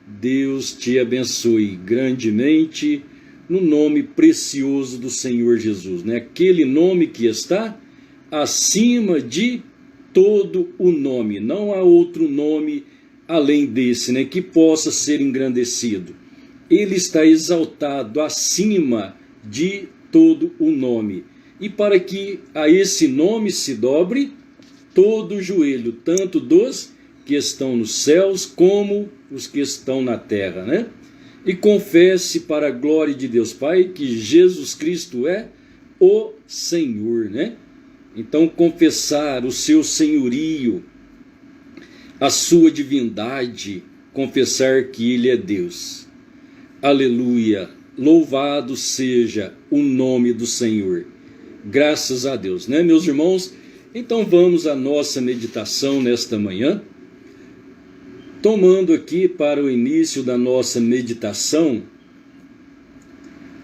Deus te abençoe grandemente no nome precioso do Senhor Jesus, né? Aquele nome que está acima de todo o nome. Não há outro nome além desse, né, que possa ser engrandecido. Ele está exaltado acima de todo o nome. E para que a esse nome se dobre todo o joelho, tanto dos que estão nos céus como os que estão na terra, né? E confesse para a glória de Deus Pai que Jesus Cristo é o Senhor, né? Então confessar o seu senhorio, a sua divindade, confessar que Ele é Deus. Aleluia! Louvado seja o nome do Senhor. Graças a Deus, né, meus irmãos? Então vamos à nossa meditação nesta manhã. Tomando aqui para o início da nossa meditação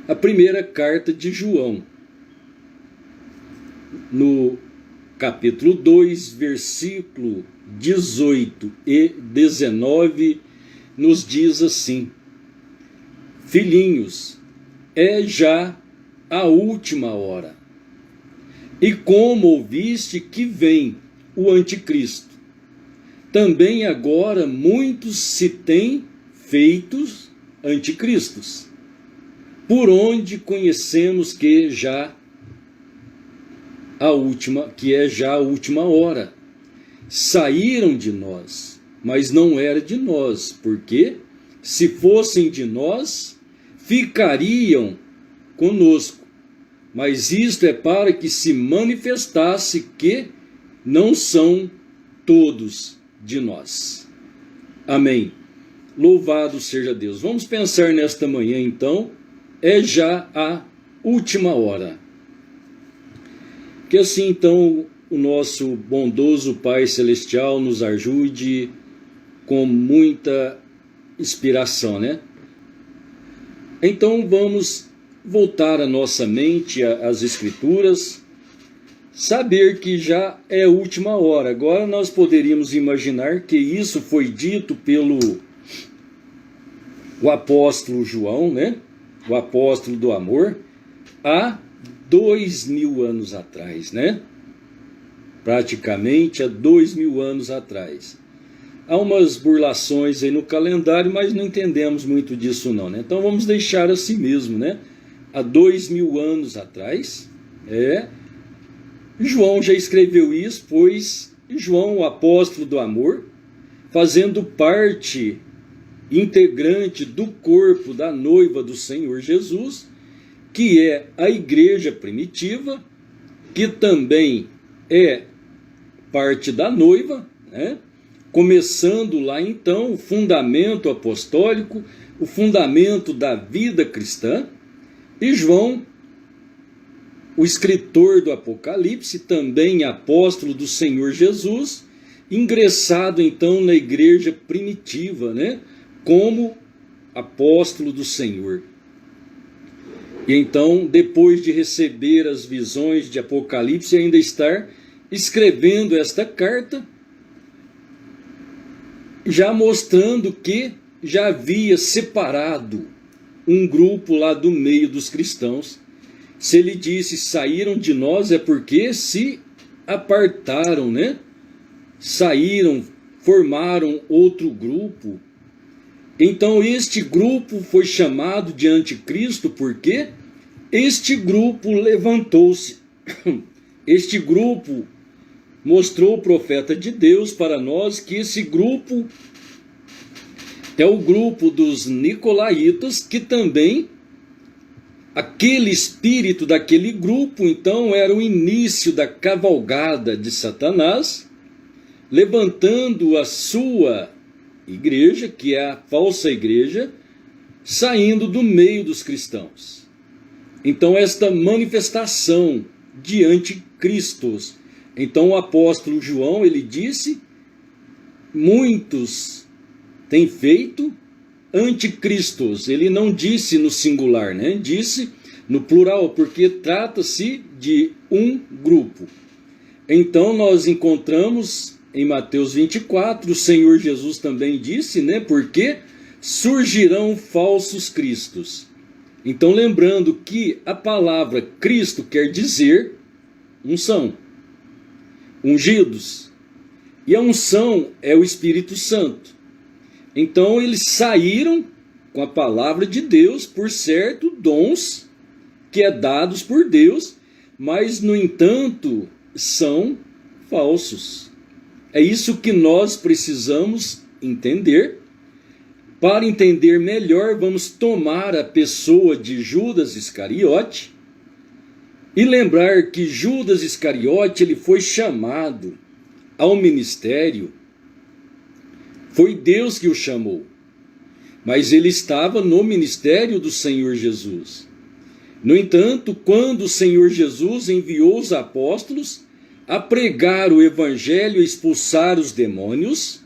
a primeira carta de João, no capítulo 2, versículo 18 e 19, nos diz assim: Filhinhos, é já a última hora. E como ouviste que vem o anticristo, também agora muitos se têm feitos anticristos, por onde conhecemos que é já a última hora. Saíram de nós, mas não era de nós, porque se fossem de nós, ficariam conosco. Mas isto é para que se manifestasse que não são todos de nós. Amém. Louvado seja Deus. Vamos pensar nesta manhã então, é já a última hora. Que assim então o nosso bondoso Pai Celestial nos ajude com muita inspiração, né? Então vamos voltar a nossa mente às Escrituras, saber que já é a última hora. Agora nós poderíamos imaginar que isso foi dito pelo o apóstolo João, né? O apóstolo do amor, há 2000 anos atrás, né? Praticamente há 2000 anos atrás. Há umas burlações aí no calendário, mas não entendemos muito disso não, né? Então vamos deixar assim mesmo, né? Há 2000 anos atrás, João já escreveu isso, pois João, o apóstolo do amor, fazendo parte integrante do corpo da noiva do Senhor Jesus, que é a igreja primitiva, que também é parte da noiva, né? Começando lá então o fundamento apostólico, o fundamento da vida cristã, e João, o escritor do Apocalipse, também apóstolo do Senhor Jesus, ingressado então na igreja primitiva, né? Como apóstolo do Senhor. E então, depois de receber as visões de Apocalipse, ainda estar escrevendo esta carta, já mostrando que já havia separado um grupo lá do meio dos cristãos. Se ele disse, saíram de nós, é porque se apartaram, né? Saíram, formaram outro grupo. Então este grupo foi chamado de anticristo porque este grupo levantou-se. Este grupo mostrou o profeta de Deus para nós que esse grupo é o grupo dos nicolaítas, que também aquele espírito daquele grupo então era o início da cavalgada de Satanás, levantando a sua igreja, que é a falsa igreja, saindo do meio dos cristãos. Então esta manifestação de anticristos. Então o apóstolo João, ele disse, muitos têm feito anticristos. Ele não disse no singular, né? Disse no plural, porque trata-se de um grupo. Então nós encontramos em Mateus 24, o Senhor Jesus também disse, né? Porque surgirão falsos cristos. Então, lembrando que a palavra Cristo quer dizer unção, ungidos, e a unção é o Espírito Santo. Então, eles saíram com a palavra de Deus, por certo, dons que é dados por Deus, mas, no entanto, são falsos. É isso que nós precisamos entender. Para entender melhor, vamos tomar a pessoa de Judas Iscariote e lembrar que Judas Iscariote ele foi chamado ao ministério. Foi Deus que o chamou, mas ele estava no ministério do Senhor Jesus. No entanto, quando o Senhor Jesus enviou os apóstolos a pregar o evangelho e expulsar os demônios,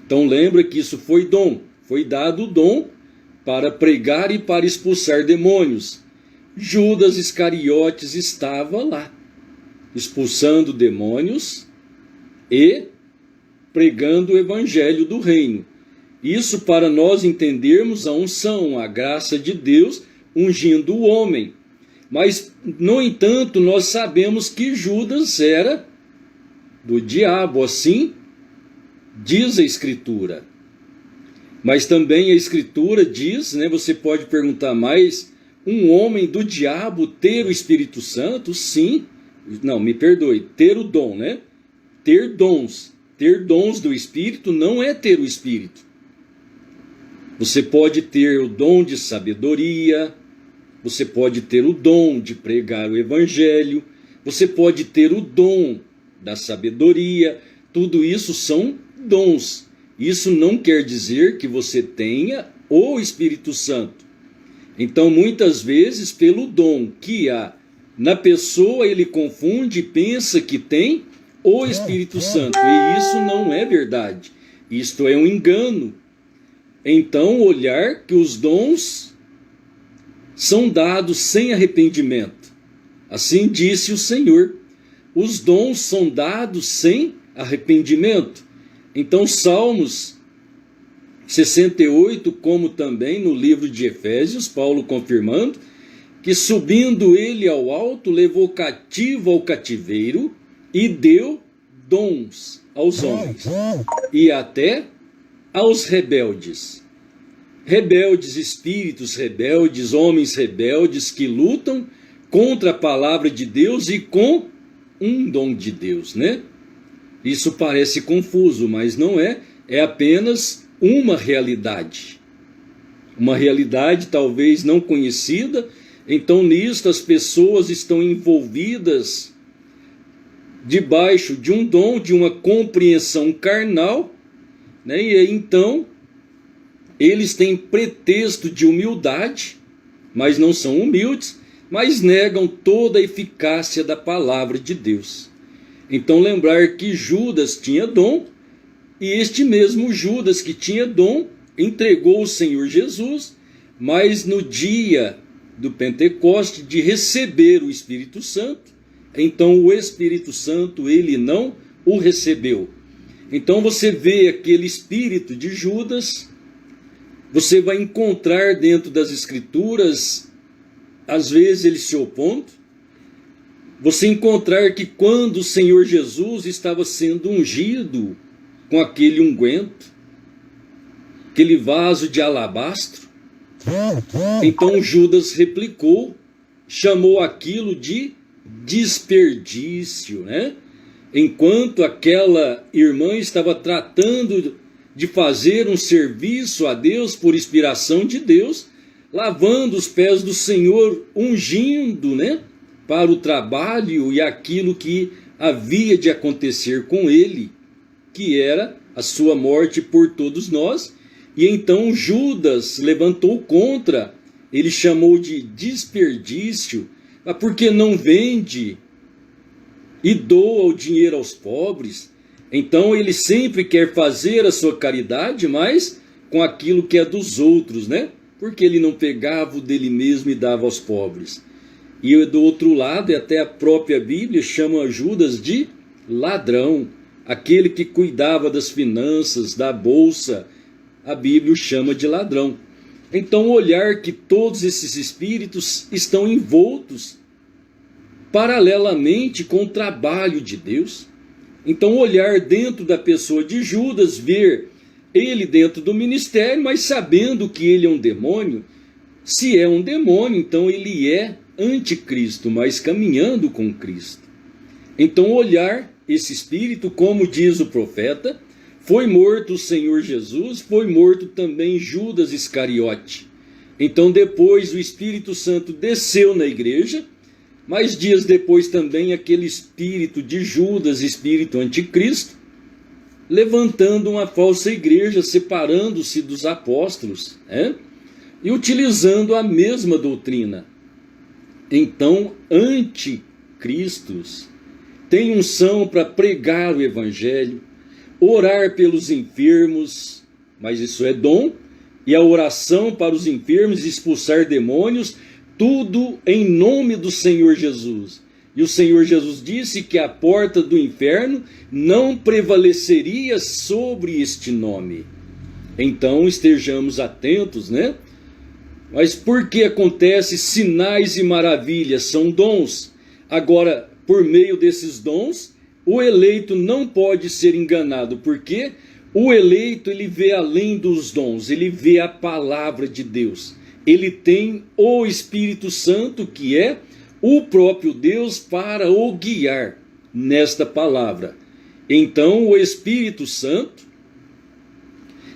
então lembra que isso foi dom, foi dado o dom para pregar e para expulsar demônios. Judas Iscariotes estava lá, expulsando demônios e pregando o evangelho do reino. Isso para nós entendermos a unção, a graça de Deus ungindo o homem. Mas, no entanto, nós sabemos que Judas era do diabo, assim diz a Escritura. Mas também a Escritura diz, né, você pode perguntar, mas um homem do diabo ter o Espírito Santo? Sim. Não, me perdoe, ter o dom, né? Ter dons. Ter dons do Espírito não é ter o Espírito. Você pode ter o dom de sabedoria, você pode ter o dom de pregar o Evangelho, você pode ter o dom da sabedoria, tudo isso são dons. Isso não quer dizer que você tenha o Espírito Santo. Então, muitas vezes, pelo dom que há na pessoa, ele confunde e pensa que tem o Espírito Santo. E isso não é verdade. Isto é um engano. Então, olhar que os dons são dados sem arrependimento. Assim disse o Senhor. Os dons são dados sem arrependimento. Então, Salmos 68, como também no livro de Efésios, Paulo confirmando que subindo ele ao alto, levou cativo ao cativeiro e deu dons aos homens e até aos rebeldes. Rebeldes, espíritos rebeldes, homens rebeldes que lutam contra a palavra de Deus e com um dom de Deus, né? Isso parece confuso, mas não é. É apenas uma realidade. Uma realidade talvez não conhecida. Então nisto as pessoas estão envolvidas debaixo de um dom, de uma compreensão carnal, né? E aí, então eles têm pretexto de humildade, mas não são humildes, mas negam toda a eficácia da palavra de Deus. Então lembrar que Judas tinha dom, e este mesmo Judas que tinha dom entregou o Senhor Jesus, mas no dia do Pentecoste, de receber o Espírito Santo, então o Espírito Santo ele não o recebeu. Então você vê aquele espírito de Judas, você vai encontrar dentro das Escrituras, às vezes ele se opondo, você encontrar que quando o Senhor Jesus estava sendo ungido com aquele unguento, aquele vaso de alabastro, então Judas replicou, chamou aquilo de desperdício, né? Enquanto aquela irmã estava tratando de fazer um serviço a Deus por inspiração de Deus, lavando os pés do Senhor, ungindo, né, para o trabalho e aquilo que havia de acontecer com ele, que era a sua morte por todos nós. E então Judas levantou contra, ele chamou de desperdício, porque não vende e doa o dinheiro aos pobres. Então ele sempre quer fazer a sua caridade, mas com aquilo que é dos outros, né? Porque ele não pegava o dele mesmo e dava aos pobres. E do outro lado, e até a própria Bíblia chama Judas de ladrão, aquele que cuidava das finanças, da bolsa, a Bíblia o chama de ladrão. Então, olhar que todos esses espíritos estão envoltos paralelamente com o trabalho de Deus. Então, olhar dentro da pessoa de Judas, ver ele dentro do ministério, mas sabendo que ele é um demônio. Se é um demônio, então ele é anticristo, mas caminhando com Cristo. Então, olhar esse espírito, como diz o profeta, foi morto o Senhor Jesus, foi morto também Judas Iscariote. Então, depois o Espírito Santo desceu na igreja, mas dias depois também aquele espírito de Judas, espírito anticristo, levantando uma falsa igreja, separando-se dos apóstolos, e utilizando a mesma doutrina. Então, anticristos têm unção para pregar o evangelho, orar pelos enfermos, mas isso é dom, e a oração para os enfermos, expulsar demônios, tudo em nome do Senhor Jesus. E o Senhor Jesus disse que a porta do inferno não prevaleceria sobre este nome. Então estejamos atentos, né? Mas por que acontece sinais e maravilhas? São dons. Agora, por meio desses dons, o eleito não pode ser enganado, porque o eleito ele vê além dos dons, ele vê a palavra de Deus. Ele tem o Espírito Santo, que é o próprio Deus, para o guiar nesta palavra. Então, o Espírito Santo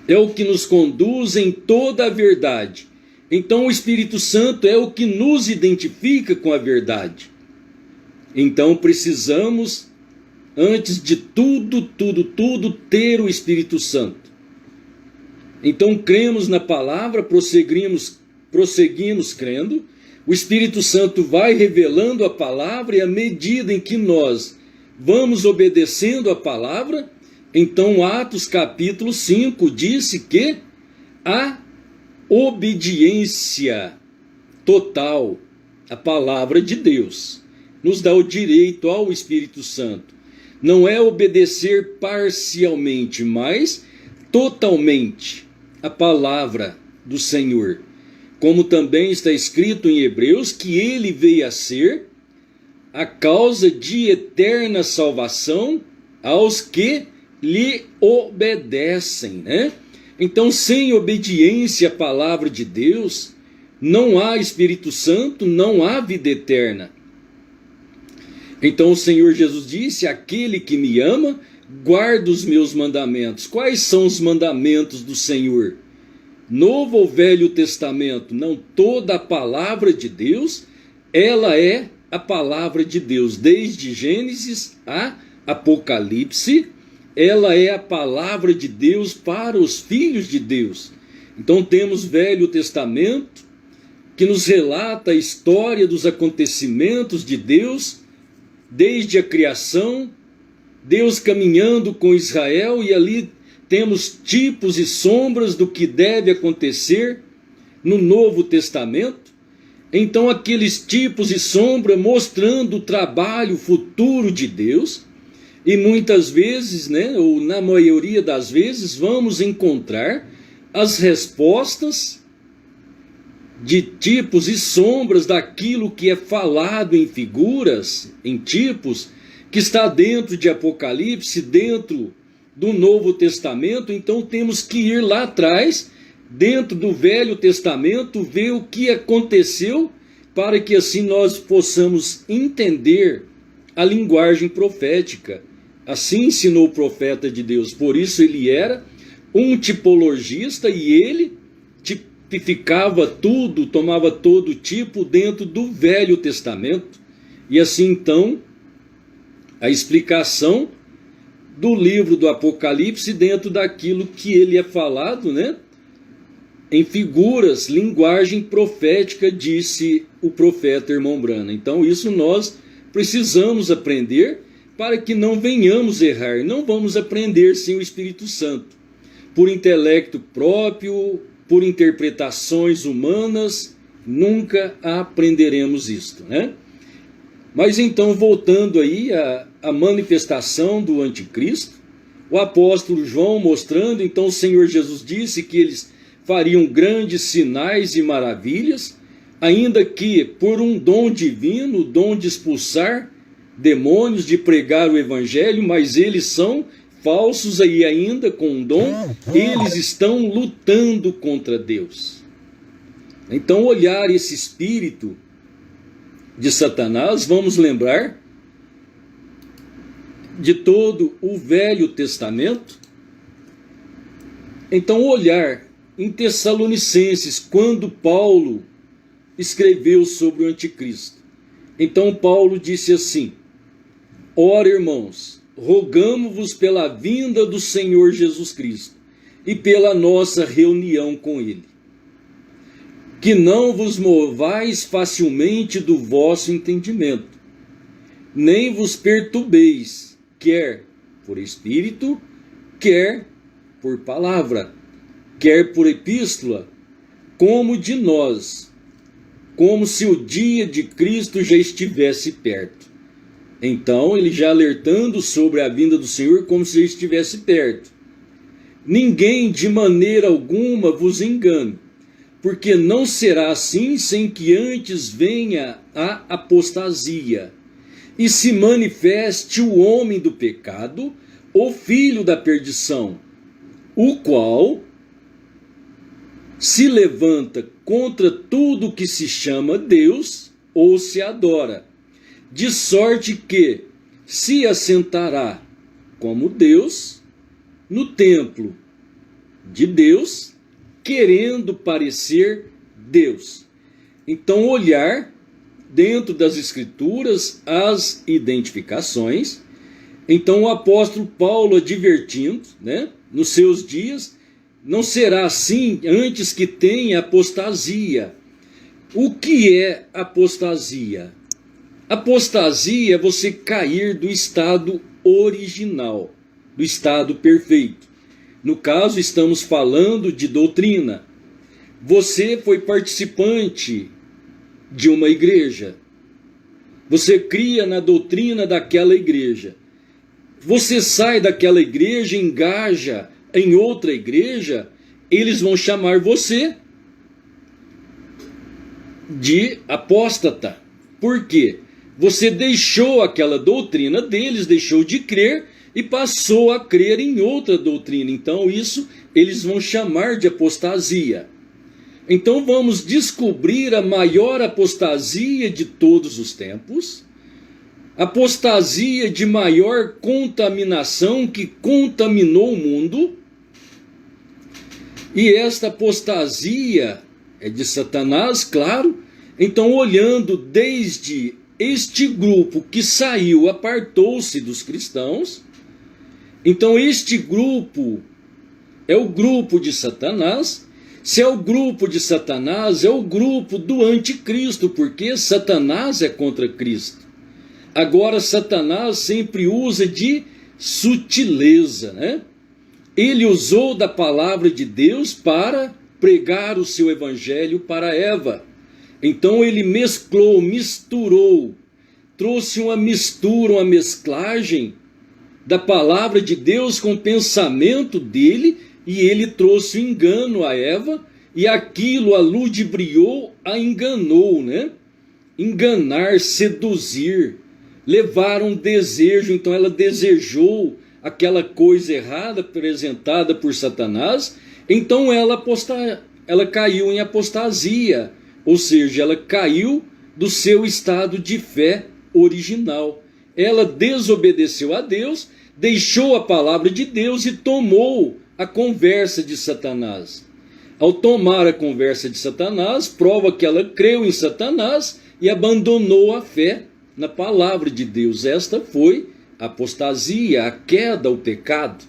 é o que nos conduz em toda a verdade. Então, o Espírito Santo é o que nos identifica com a verdade. Então, precisamos, antes de tudo, ter o Espírito Santo. Então, cremos na palavra, prosseguimos crendo. O Espírito Santo vai revelando a palavra, e à medida em que nós vamos obedecendo a palavra, então Atos capítulo 5 disse que a obediência total à palavra de Deus nos dá o direito ao Espírito Santo. Não é obedecer parcialmente, mas totalmente a palavra do Senhor. Como também está escrito em Hebreus, que ele veio a ser a causa de eterna salvação aos que lhe obedecem, né? Então, sem obediência à palavra de Deus, não há Espírito Santo, não há vida eterna. Então o Senhor Jesus disse: aquele que me ama, guarda os meus mandamentos. Quais são os mandamentos do Senhor? Novo ou Velho Testamento? Não, toda a palavra de Deus, ela é a palavra de Deus. Desde Gênesis a Apocalipse, ela é a palavra de Deus para os filhos de Deus. Então temos Velho Testamento, que nos relata a história dos acontecimentos de Deus, desde a criação, Deus caminhando com Israel, e ali temos tipos e sombras do que deve acontecer no Novo Testamento. Então aqueles tipos e sombras mostrando o trabalho futuro de Deus, e muitas vezes, né, ou na maioria das vezes, vamos encontrar as respostas de tipos e sombras daquilo que é falado em figuras, em tipos, que está dentro de Apocalipse, dentro do Novo Testamento. Então temos que ir lá atrás, dentro do Velho Testamento, ver o que aconteceu, para que assim nós possamos entender a linguagem profética. Assim ensinou o profeta de Deus. Por isso ele era um tipologista, e ele tipificava tudo, tomava todo tipo dentro do Velho Testamento. E assim então a explicação do livro do Apocalipse dentro daquilo que ele é falado, né? Em figuras, linguagem profética, disse o profeta Irmão Brana. Então isso nós precisamos aprender, para que não venhamos errar. Não vamos aprender sem o Espírito Santo. Por intelecto próprio, por interpretações humanas, nunca aprenderemos isto, né? Mas então, voltando aí à manifestação do anticristo, o apóstolo João mostrando, então o Senhor Jesus disse que eles fariam grandes sinais e maravilhas, ainda que por um dom divino, o dom de expulsar demônios, de pregar o evangelho, mas eles são falsos e ainda com um dom, eles estão lutando contra Deus. Então, olhar esse espírito de Satanás, vamos lembrar de todo o Velho Testamento. Então, olhar em Tessalonicenses, quando Paulo escreveu sobre o anticristo. Então, Paulo disse assim: ora, irmãos, rogamo-vos pela vinda do Senhor Jesus Cristo e pela nossa reunião com ele, que não vos movais facilmente do vosso entendimento, nem vos perturbeis, quer por espírito, quer por palavra, quer por epístola, como de nós, como se o dia de Cristo já estivesse perto. Então, ele já alertando sobre a vinda do Senhor como se ele estivesse perto. Ninguém de maneira alguma vos engane, porque não será assim sem que antes venha a apostasia, e se manifeste o homem do pecado, o filho da perdição, o qual se levanta contra tudo que se chama Deus ou se adora, de sorte que se assentará como Deus no templo de Deus, querendo parecer Deus. Então, olhar dentro das Escrituras as identificações. Então, o apóstolo Paulo advertindo, nos seus dias, não será assim antes que tenha apostasia. O que é apostasia? Apostasia é você cair do estado original, do estado perfeito. No caso, estamos falando de doutrina. Você foi participante de uma igreja. Você cria na doutrina daquela igreja. Você sai daquela igreja, engaja em outra igreja, eles vão chamar você de apóstata. Por quê? Você deixou aquela doutrina deles, deixou de crer e passou a crer em outra doutrina. Então isso eles vão chamar de apostasia. Então vamos descobrir a maior apostasia de todos os tempos, apostasia de maior contaminação que contaminou o mundo. E esta apostasia é de Satanás, claro. Então, olhando desde este grupo que saiu, apartou-se dos cristãos. Então, este grupo é o grupo de Satanás. Se é o grupo de Satanás, é o grupo do anticristo, porque Satanás é contra Cristo. Agora, Satanás sempre usa de sutileza, Ele usou da palavra de Deus para pregar o seu evangelho para Eva. Então ele mesclou, misturou, trouxe uma mistura, uma mesclagem da palavra de Deus com o pensamento dele, e ele trouxe o engano a Eva, e aquilo a ludibriou, a enganou, Enganar, seduzir, levar um desejo. Então ela desejou aquela coisa errada apresentada por Satanás. Então ela caiu em apostasia, ou seja, ela caiu do seu estado de fé original. Ela desobedeceu a Deus, deixou a palavra de Deus e tomou a conversa de Satanás. Ao tomar a conversa de Satanás, prova que ela creu em Satanás e abandonou a fé na palavra de Deus. Esta foi a apostasia, a queda, o pecado.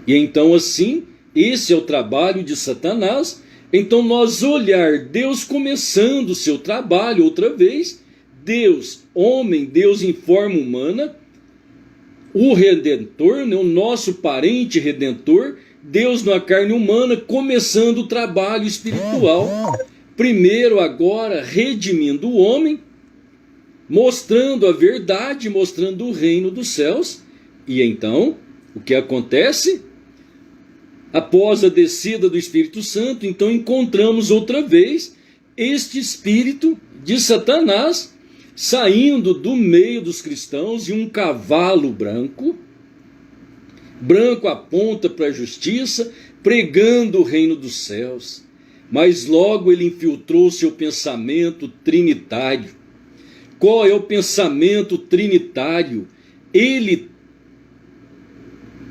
E então assim, esse é o trabalho de Satanás. Então nós olhar Deus começando o seu trabalho outra vez, Deus, homem, Deus em forma humana, o Redentor, o nosso parente Redentor, Deus na carne humana, começando o trabalho espiritual. Primeiro agora redimindo o homem, mostrando a verdade, mostrando o reino dos céus, e então O que acontece? Após a descida do Espírito Santo, então encontramos outra vez este espírito de Satanás saindo do meio dos cristãos, e um cavalo branco. Branco aponta para a justiça, pregando o reino dos céus. Mas logo ele infiltrou seu pensamento trinitário. Qual é o pensamento trinitário? Ele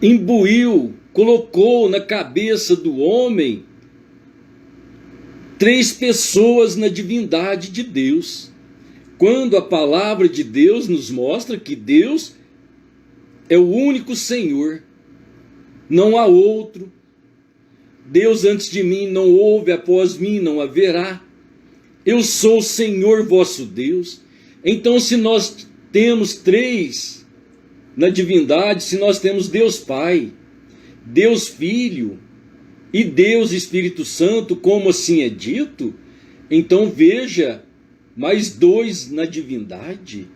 imbuiu, colocou na cabeça do homem 3 pessoas na divindade de Deus. Quando a palavra de Deus nos mostra que Deus é o único Senhor, não há outro. Deus antes de mim não houve, após mim não haverá. Eu sou o Senhor vosso Deus. Então, se nós temos 3 na divindade, se nós temos Deus Pai, Deus Filho e Deus Espírito Santo, como assim é dito, então veja, mais 2 na divindade.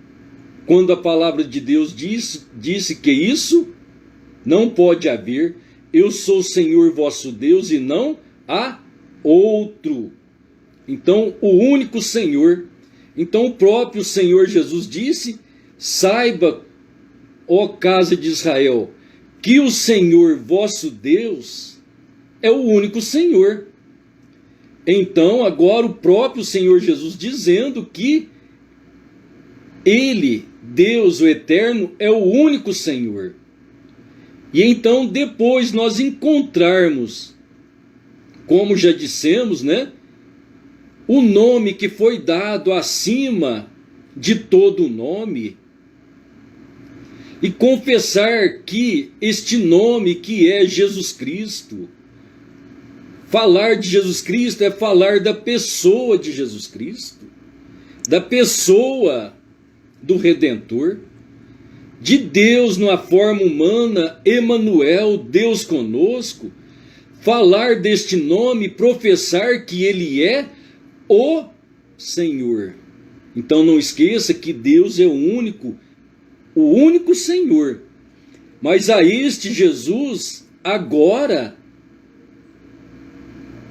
Quando a palavra de Deus disse que isso não pode haver, eu sou o Senhor vosso Deus e não há outro. Então, o único Senhor. Então, o próprio Senhor Jesus disse: saiba, ó casa de Israel, que o Senhor vosso Deus é o único Senhor. Então, agora o próprio Senhor Jesus dizendo que Ele, Deus o Eterno, é o único Senhor. E então, depois nós encontrarmos, como já dissemos, né, o nome que foi dado acima de todo nome, e confessar que este nome que é Jesus Cristo, falar de Jesus Cristo é falar da pessoa de Jesus Cristo, da pessoa do Redentor, de Deus numa forma humana, Emanuel, Deus conosco. Falar deste nome, professar que Ele é o Senhor. Então não esqueça que Deus é o único Senhor. Mas a este Jesus, agora,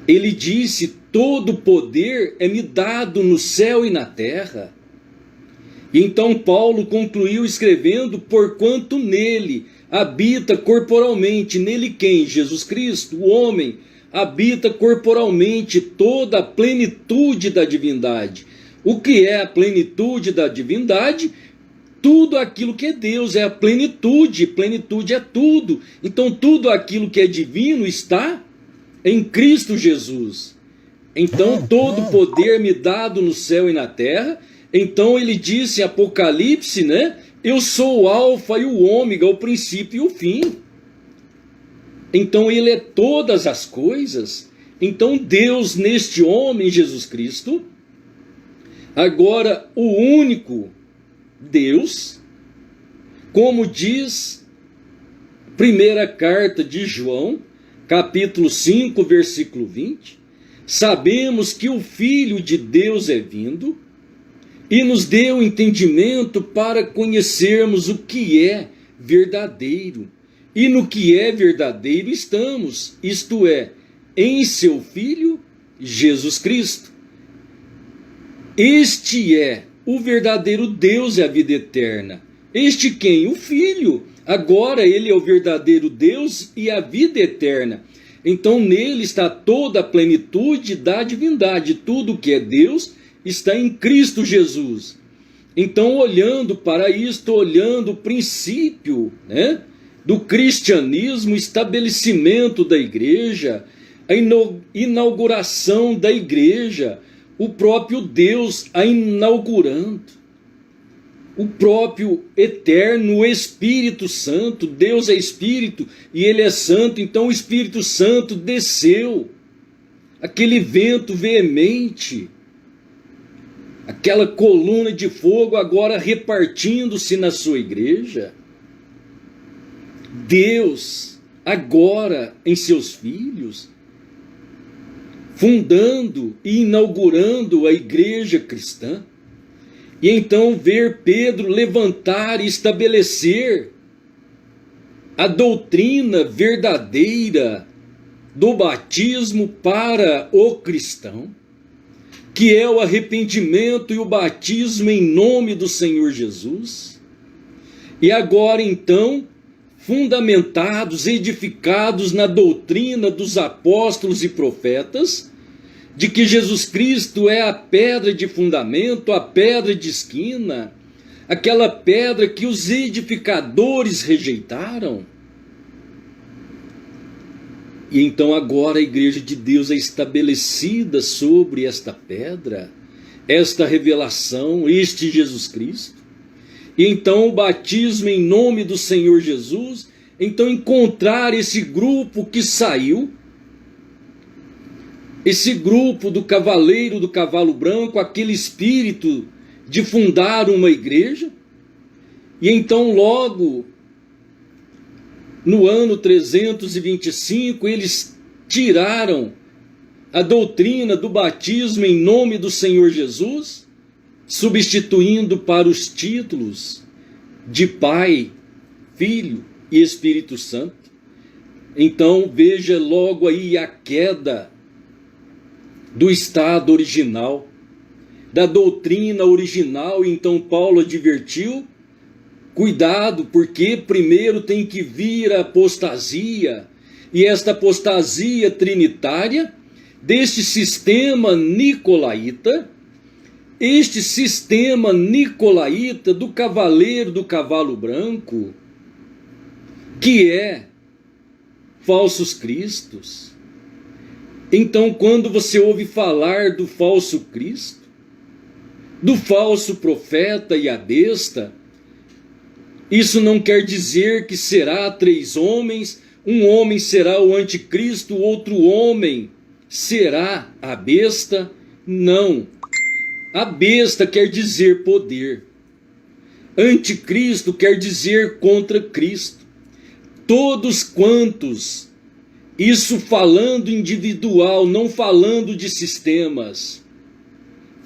Ele disse: todo poder é me dado no céu e na terra. E então Paulo concluiu escrevendo: porquanto nele habita corporalmente, nele quem? Jesus Cristo, o homem, habita corporalmente toda a plenitude da divindade. O que é a plenitude da divindade? Tudo aquilo que é Deus, é a plenitude. Plenitude é tudo. Então tudo aquilo que é divino está em Cristo Jesus. Então todo poder me dado no céu e na terra. Então ele disse em Apocalipse, né? Eu sou o alfa e o ômega, o princípio e o fim. Então ele é todas as coisas. Então Deus neste homem, Jesus Cristo, agora o único Deus, como diz primeira carta de João, capítulo 5, versículo 20, sabemos que o Filho de Deus é vindo e nos deu entendimento para conhecermos o que é verdadeiro. E no que é verdadeiro estamos, isto é, em seu Filho, Jesus Cristo. Este é o verdadeiro Deus e a vida eterna. Este quem? O Filho. Agora ele é o verdadeiro Deus e a vida eterna. Então nele está toda a plenitude da divindade. Tudo que é Deus está em Cristo Jesus. Então, olhando para isto, olhando o princípio, né, do cristianismo, estabelecimento da igreja, a inauguração da igreja, o próprio Deus a inaugurando, o próprio eterno, o Espírito Santo. Deus é Espírito e Ele é Santo, então o Espírito Santo desceu, aquele vento veemente, aquela coluna de fogo agora repartindo-se na sua igreja. Deus agora em seus filhos, fundando e inaugurando a igreja cristã. E então ver Pedro levantar e estabelecer a doutrina verdadeira do batismo para o cristão, que é o arrependimento e o batismo em nome do Senhor Jesus. E agora então, fundamentados, edificados na doutrina dos apóstolos e profetas, de que Jesus Cristo é a pedra de fundamento, a pedra de esquina, aquela pedra que os edificadores rejeitaram. E então agora a igreja de Deus é estabelecida sobre esta pedra, esta revelação, este Jesus Cristo. E então o batismo em nome do Senhor Jesus, então encontrar esse grupo que saiu, esse grupo do cavaleiro do cavalo branco, aquele espírito de fundar uma igreja, e então logo no ano 325, eles tiraram a doutrina do batismo em nome do Senhor Jesus, substituindo para os títulos de Pai, Filho e Espírito Santo. Então veja logo aí a queda do estado original, da doutrina original. Então Paulo advertiu: cuidado, porque primeiro tem que vir a apostasia, e esta apostasia trinitária, deste sistema nicolaíta, este sistema nicolaíta do cavaleiro do cavalo branco, que é falsos cristos. Então, quando você ouve falar do falso Cristo, do falso profeta e a besta, isso não quer dizer que será 3 homens, um homem será o anticristo, outro homem será a besta. Não. A besta quer dizer poder. Anticristo quer dizer contra Cristo. Todos quantos, isso falando individual, não falando de sistemas,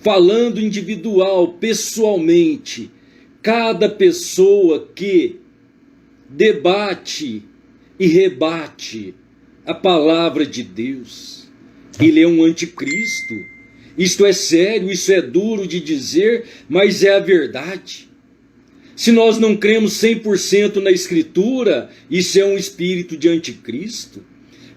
falando individual, pessoalmente, cada pessoa que debate e rebate a palavra de Deus, ele é um anticristo. Isto é sério, isso é duro de dizer, mas é a verdade. Se nós não cremos 100% na Escritura, isso é um espírito de anticristo.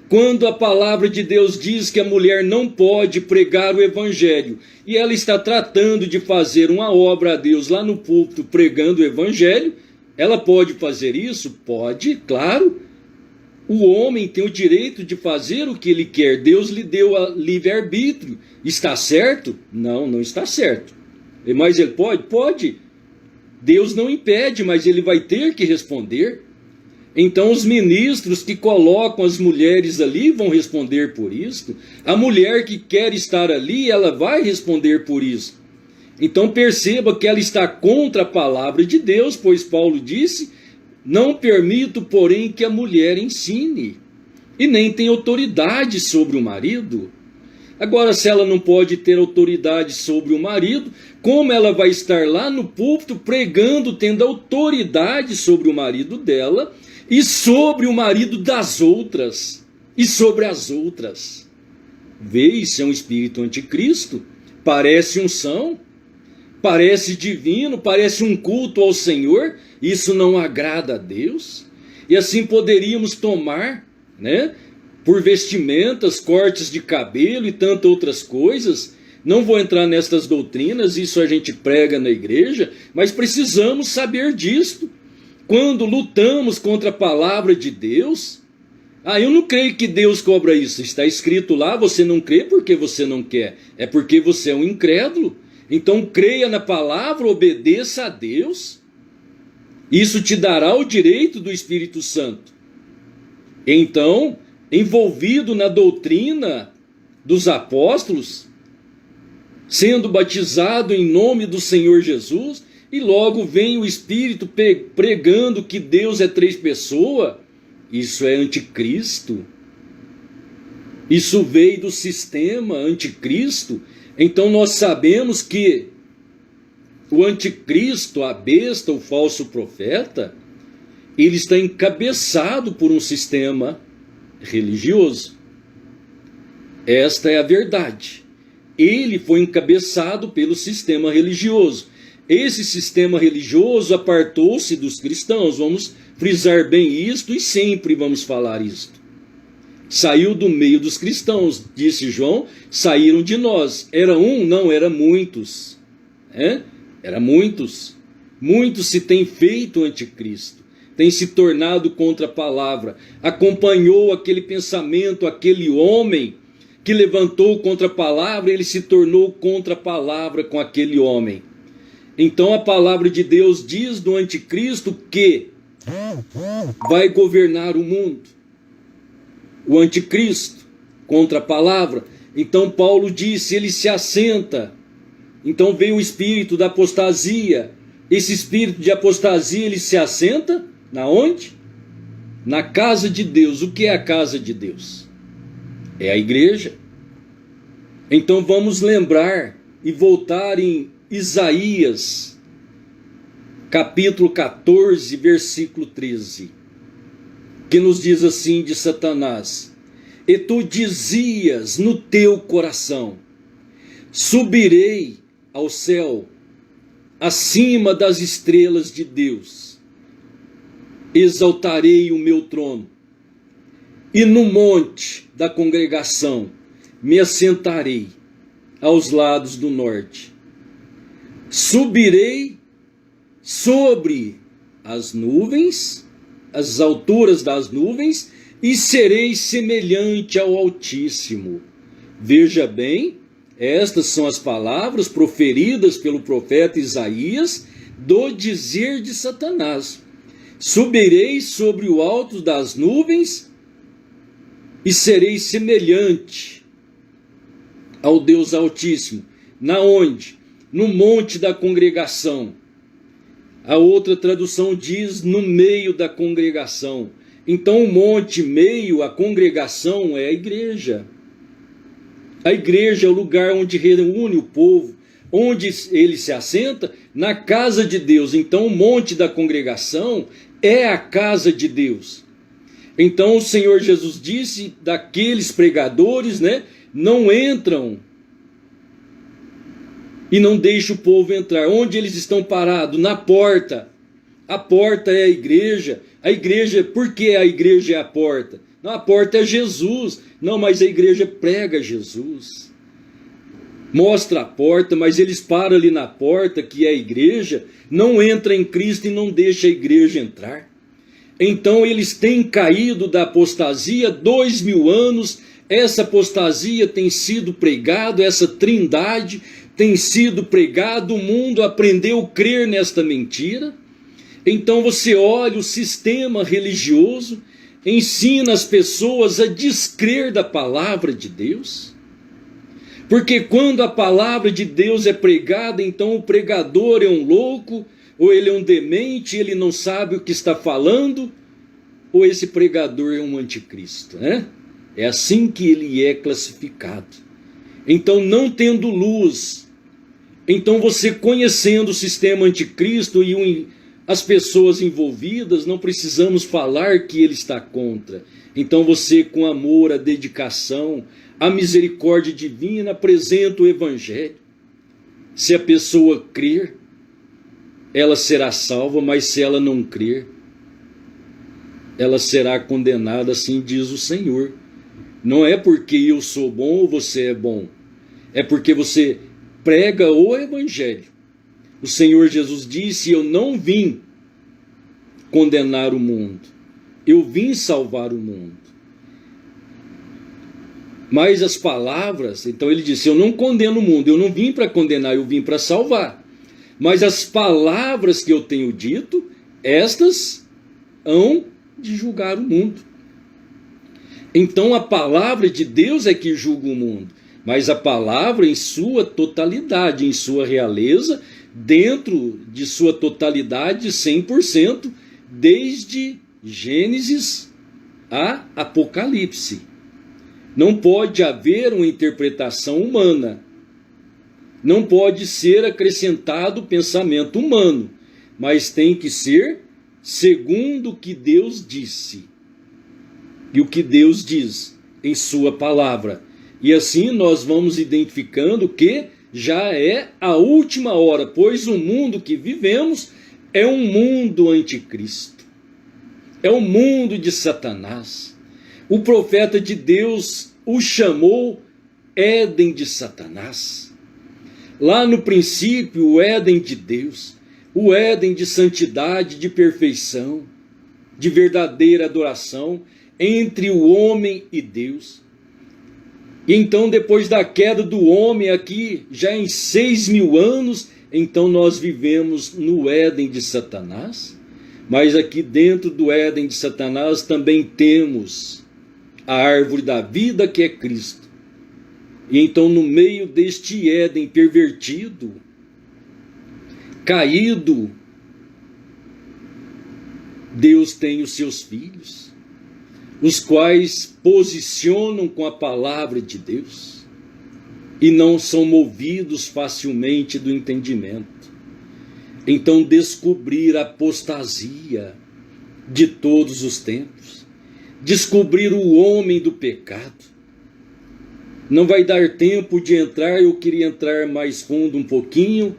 Quando a palavra de Deus diz que a mulher não pode pregar o evangelho, e ela está tratando de fazer uma obra a Deus lá no púlpito pregando o evangelho, ela pode fazer isso? Pode, claro. O homem tem o direito de fazer o que ele quer. Deus lhe deu a livre-arbítrio. Está certo? Não, não está certo. Mas ele pode? Pode. Deus não impede, mas ele vai ter que responder. Então os ministros que colocam as mulheres ali vão responder por isso. A mulher que quer estar ali, ela vai responder por isso. Então perceba que ela está contra a palavra de Deus, pois Paulo disse: não permito, porém, que a mulher ensine, e nem tem autoridade sobre o marido. Agora, se ela não pode ter autoridade sobre o marido, como ela vai estar lá no púlpito pregando, tendo autoridade sobre o marido dela, e sobre o marido das outras, e sobre as outras? Vê, isso é um espírito anticristo. Parece unção, parece divino, parece um culto ao Senhor. Isso não agrada a Deus. E assim poderíamos tomar, né, por vestimentas, cortes de cabelo e tantas outras coisas. Não vou entrar nestas doutrinas, isso a gente prega na igreja, mas precisamos saber disto. Quando lutamos contra a palavra de Deus, eu não creio que Deus cobra isso. Está escrito lá, você não crê porque você não quer, é porque você é um incrédulo. Então creia na palavra, obedeça a Deus. Isso te dará o direito do Espírito Santo. Então, envolvido na doutrina dos apóstolos, sendo batizado em nome do Senhor Jesus, e logo vem o Espírito pregando que Deus é 3 pessoas, isso é anticristo. Isso veio do sistema anticristo. Então nós sabemos que o anticristo, a besta, o falso profeta, ele está encabeçado por um sistema religioso. Esta é a verdade. Ele foi encabeçado pelo sistema religioso. Esse sistema religioso apartou-se dos cristãos. Vamos frisar bem isto e sempre vamos falar isto. Saiu do meio dos cristãos, disse João, saíram de nós. Era um? Não, era muitos. Era muitos. Muitos se têm feito anticristo, têm se tornado contra a palavra. Acompanhou aquele pensamento, aquele homem que levantou contra a palavra, ele se tornou contra a palavra com aquele homem. Então a palavra de Deus diz do anticristo que vai governar o mundo. O anticristo, contra a palavra. Então Paulo disse, ele se assenta. Então veio o espírito da apostasia. Esse espírito de apostasia, ele se assenta na onde? Na casa de Deus. O que é a casa de Deus? É a igreja. Então vamos lembrar e voltar em Isaías, capítulo 14, versículo 13. Que nos diz assim de Satanás: e tu dizias no teu coração, subirei ao céu, acima das estrelas de Deus, exaltarei o meu trono, e no monte da congregação me assentarei aos lados do norte. Subirei sobre as nuvens, as alturas das nuvens, e serei semelhante ao Altíssimo. Veja bem, estas são as palavras proferidas pelo profeta Isaías do dizer de Satanás. Subirei sobre o alto das nuvens e serei semelhante ao Deus Altíssimo. Na onde? No monte da congregação. A outra tradução diz no meio da congregação. Então o monte, meio, a congregação é a igreja. A igreja é o lugar onde reúne o povo, onde ele se assenta, na casa de Deus. Então o monte da congregação é a casa de Deus. Então o Senhor Jesus disse daqueles pregadores, não entram e não deixa o povo entrar. Onde eles estão parados? Na porta. A porta é a igreja. A igreja, por que a igreja é a porta? Não, a porta é Jesus. Não, mas a igreja prega Jesus. Mostra a porta, mas eles param ali na porta, que é a igreja, não entra em Cristo e não deixa a igreja entrar. Então eles têm caído da apostasia 2000 anos. Essa apostasia tem sido pregado, essa trindade tem sido pregado, o mundo aprendeu a crer nesta mentira. Então você olha, o sistema religioso ensina as pessoas a descrer da palavra de Deus. Porque quando a palavra de Deus é pregada, então o pregador é um louco, ou ele é um demente, ele não sabe o que está falando, ou esse pregador é um anticristo, É assim que ele é classificado. Então, não tendo luz, então você conhecendo o sistema anticristo e as pessoas envolvidas, não precisamos falar que ele está contra. Então você, com amor, a dedicação, a misericórdia divina, apresenta o evangelho. Se a pessoa crer, ela será salva, mas se ela não crer, ela será condenada, assim diz o Senhor. Não é porque eu sou bom ou você é bom, é porque você prega o evangelho. O Senhor Jesus disse: eu não vim condenar o mundo, eu vim salvar o mundo. Mas as palavras, então ele disse: eu não condeno o mundo, eu não vim para condenar, eu vim para salvar. Mas as palavras que eu tenho dito, estas hão de julgar o mundo. Então a palavra de Deus é que julga o mundo, mas a palavra em sua totalidade, em sua realeza, dentro de sua totalidade, 100%, desde Gênesis a Apocalipse. Não pode haver uma interpretação humana, não pode ser acrescentado pensamento humano, mas tem que ser segundo o que Deus disse e o que Deus diz em sua palavra. E assim nós vamos identificando que já é a última hora, pois o mundo que vivemos é um mundo anticristo, é um mundo de Satanás. O profeta de Deus o chamou Éden de Satanás. Lá no princípio, o Éden de Deus, o Éden de santidade, de perfeição, de verdadeira adoração entre o homem e Deus. E então, depois da queda do homem aqui, já em 6.000 anos, então nós vivemos no Éden de Satanás. Mas aqui dentro do Éden de Satanás também temos a árvore da vida, que é Cristo. E então, no meio deste Éden pervertido, caído, Deus tem os seus filhos, os quais posicionam com a palavra de Deus e não são movidos facilmente do entendimento. Então, descobrir a apostasia de todos os tempos, descobrir o homem do pecado. Não vai dar tempo de entrar, eu queria entrar mais fundo um pouquinho,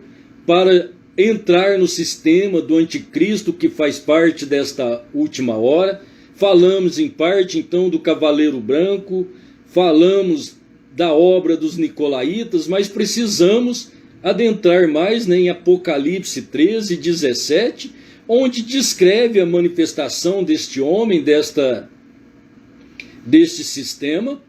para entrar no sistema do anticristo que faz parte desta última hora. Falamos em parte então do Cavaleiro Branco, falamos da obra dos Nicolaitas, mas precisamos adentrar mais em Apocalipse 13, 17, onde descreve a manifestação deste homem, deste sistema,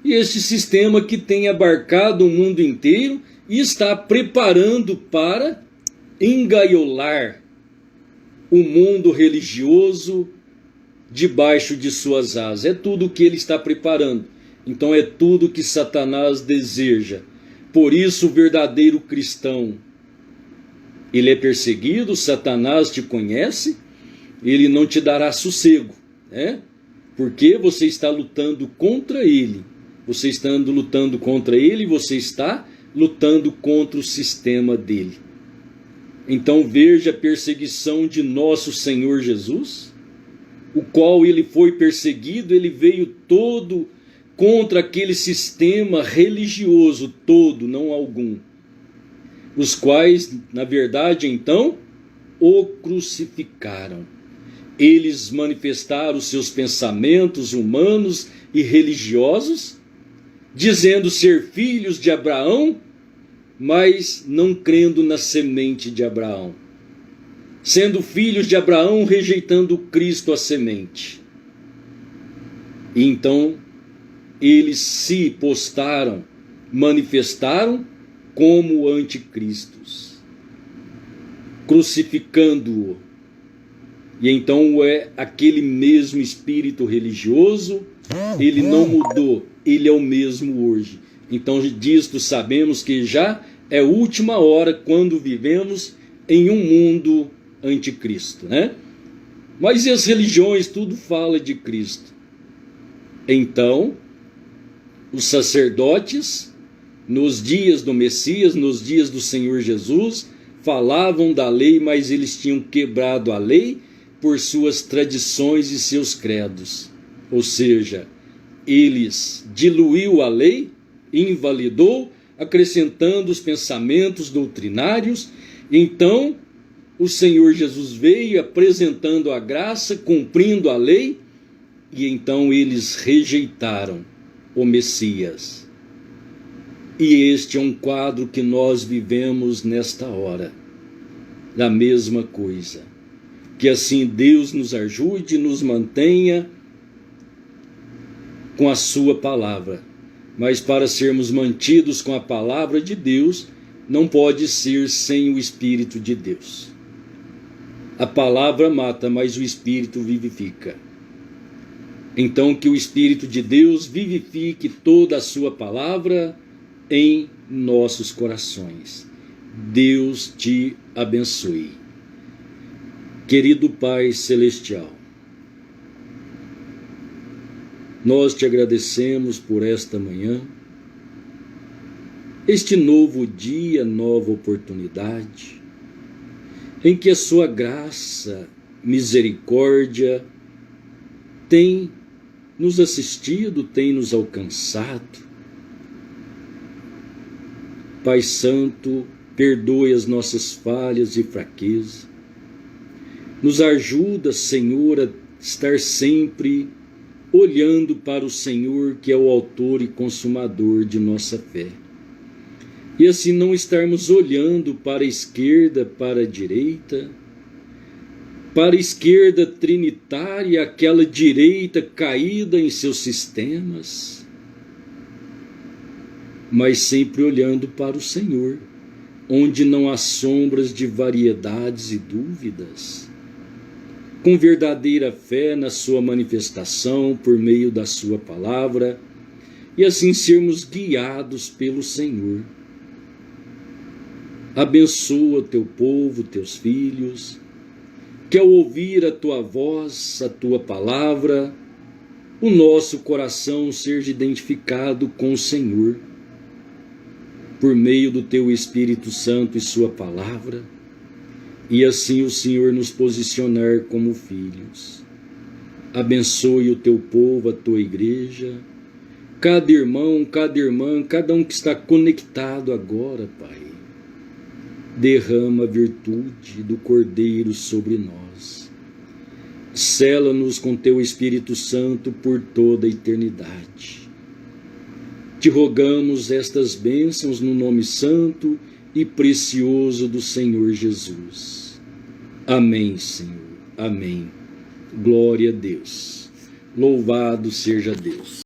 e este sistema que tem abarcado o mundo inteiro e está preparando para engaiolar o mundo religioso debaixo de suas asas. É tudo o que ele está preparando. Então é tudo que Satanás deseja. Por isso o verdadeiro cristão, ele é perseguido, Satanás te conhece, ele não te dará sossego, né? Porque você está lutando contra ele. Você estando lutando contra ele, você está lutando contra o sistema dele. Então veja a perseguição de nosso Senhor Jesus, o qual ele foi perseguido, ele veio todo contra aquele sistema religioso todo, não algum, os quais, na verdade, então, o crucificaram. Eles manifestaram seus pensamentos humanos e religiosos, dizendo ser filhos de Abraão, mas não crendo na semente de Abraão. Sendo filhos de Abraão, rejeitando Cristo, a semente. E então, eles se postaram, manifestaram como anticristos, crucificando-o. E então é aquele mesmo espírito religioso, ele não mudou, ele é o mesmo hoje. Então disto sabemos que já é última hora quando vivemos em um mundo anticristo, né? Mas e as religiões, tudo fala de Cristo. Então, os sacerdotes, nos dias do Messias, nos dias do Senhor Jesus, falavam da lei, mas eles tinham quebrado a lei por suas tradições e seus credos. Ou seja, eles diluiu a lei, invalidou, acrescentando os pensamentos doutrinários. Então, o Senhor Jesus veio apresentando a graça, cumprindo a lei, e então eles rejeitaram o Messias. E este é um quadro que nós vivemos nesta hora, da mesma coisa. Que assim Deus nos ajude e nos mantenha com a sua palavra. Mas para sermos mantidos com a palavra de Deus, não pode ser sem o Espírito de Deus. A palavra mata, mas o Espírito vivifica. Então que o Espírito de Deus vivifique toda a sua palavra em nossos corações. Deus te abençoe. Querido Pai Celestial, nós te agradecemos por esta manhã, este novo dia, nova oportunidade, em que a sua graça misericórdia tem nos assistido, tem nos alcançado. Pai Santo, perdoe as nossas falhas e fraquezas. Nos ajuda, Senhor, a estar sempre olhando para o Senhor, que é o autor e consumador de nossa fé. E assim não estarmos olhando para a esquerda, para a direita, para a esquerda trinitária, aquela direita caída em seus sistemas, mas sempre olhando para o Senhor, onde não há sombras de variedades e dúvidas, com verdadeira fé na sua manifestação por meio da sua palavra, e assim sermos guiados pelo Senhor. Abençoa teu povo, teus filhos, que ao ouvir a tua voz, a tua palavra, o nosso coração seja identificado com o Senhor, por meio do teu Espírito Santo e sua palavra, e assim o Senhor nos posicionar como filhos. Abençoe o teu povo, a tua igreja, cada irmão, cada irmã, cada um que está conectado agora, Pai. Derrama a virtude do Cordeiro sobre nós. Sela-nos com teu Espírito Santo por toda a eternidade. Te rogamos estas bênçãos no nome santo e precioso do Senhor Jesus. Amém, Senhor. Amém. Glória a Deus. Louvado seja Deus.